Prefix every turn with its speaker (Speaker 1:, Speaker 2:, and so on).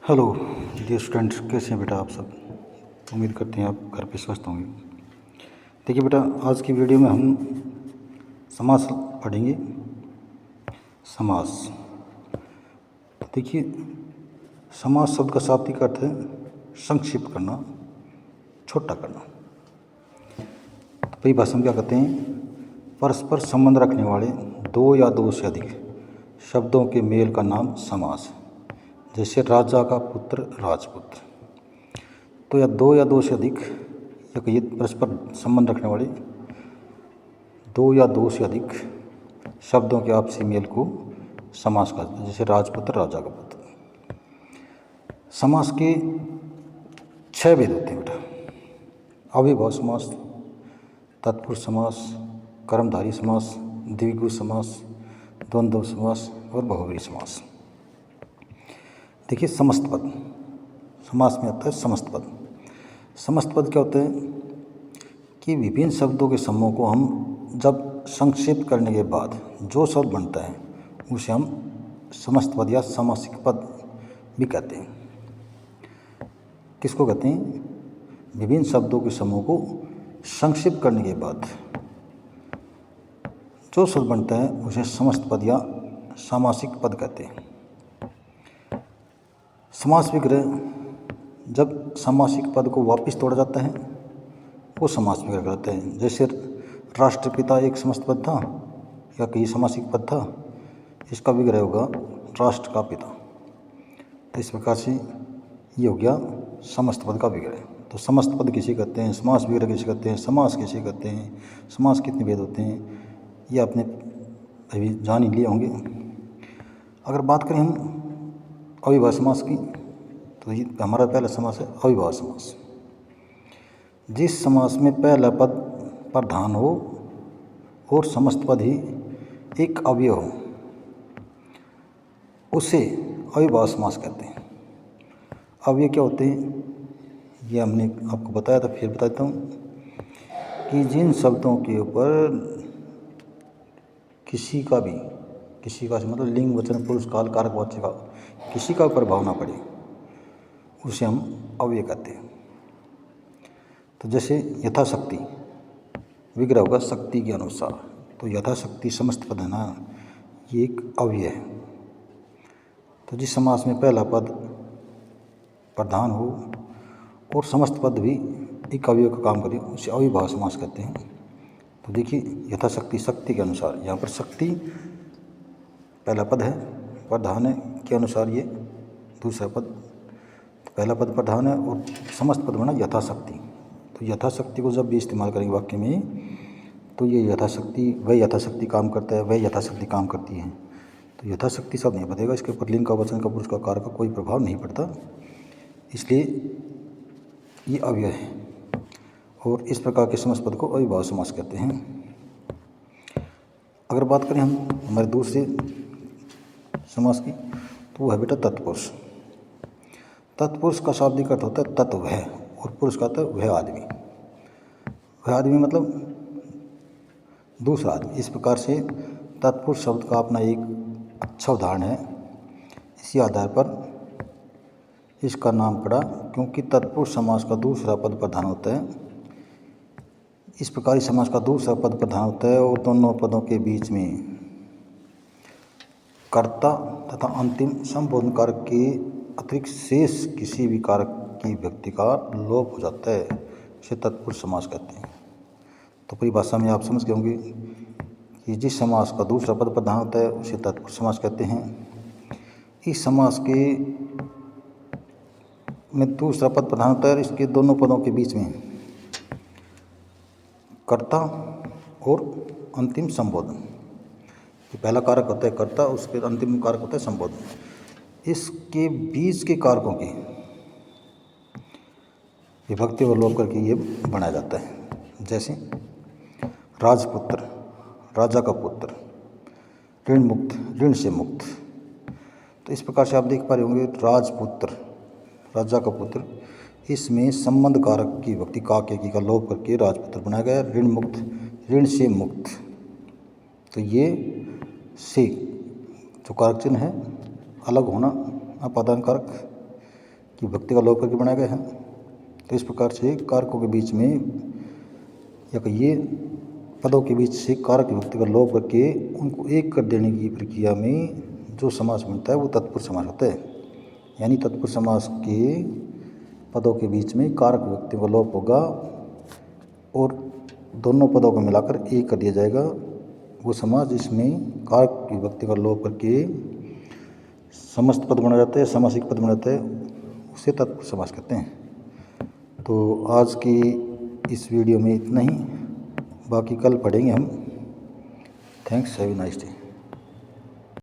Speaker 1: Hello dear students, कैसे हैं बेटा आप सब। उम्मीद करते हैं आप घर पे स्वस्थ होंगे। देखिए बेटा, आज की वीडियो में हम समास पढ़ेंगे। समास। देखिए, समास शब्द का शाब्दिक अर्थ है संक्षिप्त करना, छोटा करना। तो परिभाषा में क्या कहते हैं? परस्पर संबंध रखने वाले दो या दो से अधिक शब्दों के मेल का नाम समास है। जैसे राजा का पुत्र, राजपुत्र। तो या दो से अधिक या कहिए परस्पर संबंध रखने वाले दो या दो से अधिक शब्दों के आपसी मेल को समास कहते हैं। जैसे राजपुत्र, राजा का पुत्र। समास के 6 भेद होते हैं बेटा। अव्ययभाव समास, तत्पुरुष समास, कर्मधारय समास, द्विगु समास, द्वंद्व समास और बहुव्रीहि समास। देखिए, समस्त पद समास में आता है। समस्त पद, समस्त पद क्या होते हैं कि विभिन्न शब्दों के समूह को हम जब संक्षिप्त करने के बाद जो शब्द बनता है उसे हम समस्त पद या समासिक पद भी कहते हैं। किसको कहते हैं? विभिन्न शब्दों के समूह को संक्षिप्त करने के बाद जो शब्द बनता है उसे समस्त पद या सामासिक पद कहते हैं। समास विग्रह, जब सामासिक पद को वापस तोड़ा जाता है वो समास विग्रह कहते हैं। जैसे राष्ट्रपिता एक समस्त पद था या कई समासिक पद था, इसका विग्रह होगा राष्ट्र का पिता। तो इस प्रकार से ये हो गया समस्त पद का विग्रह। तो समस्त पद किसे कहते हैं, समास विग्रह किसे कहते हैं, समास किसे कहते हैं, समास कितने भेद होते हैं, ये आपने अभी जान ही लिए होंगे। अगर बात करें हम अव्ययभाव समास की, तो ये हमारा पहला समास है अव्ययभाव समास। जिस समास में पहला पद प्रधान हो और समस्त पद ही एक अवयव हो उसे अव्ययभाव समास कहते हैं। अवयव क्या होते हैं ये हमने आपको बताया था, फिर बताता हूँ कि जिन शब्दों के ऊपर किसी का से मतलब लिंग, वचन, पुरुष, काल, कारक, वाच्य का किसी का प्रभाव ना पड़े उसे हम अव्यय कहते हैं। तो जैसे यथाशक्ति विग्रह होगा शक्ति के अनुसार। तो यथाशक्ति समस्त पद है ना, ये एक अव्यय है। तो जिस समास में पहला पद प्रधान हो और समस्त पद भी एक अव्यय का काम करे उसे अव्ययभाव समास कहते हैं। तो देखिए, यथाशक्ति शक्ति के अनुसार, यहाँ पर शक्ति पहला पद है, प्रधान है के अनुसार ये दूसरा पद। तो पहला पद प्रधान है और समस्त पद बना यथाशक्ति। तो यथाशक्ति को जब भी इस्तेमाल करेंगे वाक्य में तो ये यथाशक्ति, वह यथाशक्ति काम करता है, वह यथाशक्ति काम करती है। तो यथाशक्ति शब्द नहीं बनेगा, इसके ऊपर लिंग का, वचन का, पुरुष का, कारक का कोई प्रभाव नहीं पड़ता, इसलिए ये अव्यय है। और इस प्रकार के समस्त पद को अव्ययभाव समास कहते हैं। अगर बात करें हम हमारे दूसरे समास की, तो वो है बेटा तत्पुरुष। तत्पुरुष का शाब्दिक अर्थ होता है तत्व, वह, और पुरुष का अर्थ वह आदमी। वह आदमी मतलब दूसरा आदमी। इस प्रकार से तत्पुरुष शब्द का अपना एक अच्छा उदाहरण है। इसी आधार पर इसका नाम पड़ा, क्योंकि तत्पुरुष समास का दूसरा पद प्रधान होता है। इस प्रकार इस समास का दूसरा पद प्रधान होता है और दोनों पदों के बीच में कर्ता तथा अंतिम संबोधन कारक के अतिरिक्त शेष किसी भी कारक की व्यक्ति का लोप हो जाता है, इसे तत्पुरुष समास कहते हैं। तो परिभाषा में आप समझ गए होंगे कि जिस समास का दूसरा पद प्रधान होता है उसे तत्पुरुष समास कहते हैं। इस समास के में दूसरा पद प्रधान होता है, इसके दोनों पदों के बीच में कर्ता और अंतिम संबोधन। ये पहला कारक होता है कर्ता, उसके अंतिम कारक होता है संबोधन। इसके बीच के कारकों की विभक्ति और लोप करके ये बनाया जाता है। जैसे राजपुत्र, राजा का पुत्र, ऋण मुक्त, ऋण से मुक्त। तो इस प्रकार से आप देख पा रहे होंगे राजपुत्र, राजा का पुत्र, इसमें संबंध कारक की विभक्ति का के की का लोप करके राजपुत्र बनाया गया। ऋण मुक्त, ऋण से मुक्त। तो ये से जो कारक चिन्ह है, अलग होना, अपादान कारक, की विभक्ति का लोप करके बनाया गया है। तो इस प्रकार से कारकों के बीच में या ये पदों के बीच से कारक विभक्ति का लोप करके उनको एक कर देने की प्रक्रिया में जो समास बनता है वो तत्पुरुष समास होता है। यानी तत्पुरुष समास के पदों के बीच में कारक विभक्ति का लोप होगा और दोनों पदों को मिलाकर एक कर दिया जाएगा। वो समास जिसमें कारक विभक्ति का लोप करके समस्त पद बना जाता है, समासिक पद बना जाता है, उसे तत्पुरुष समास कहते हैं। तो आज की इस वीडियो में इतना ही, बाकी कल पढ़ेंगे हम। Thanks, have a nice day.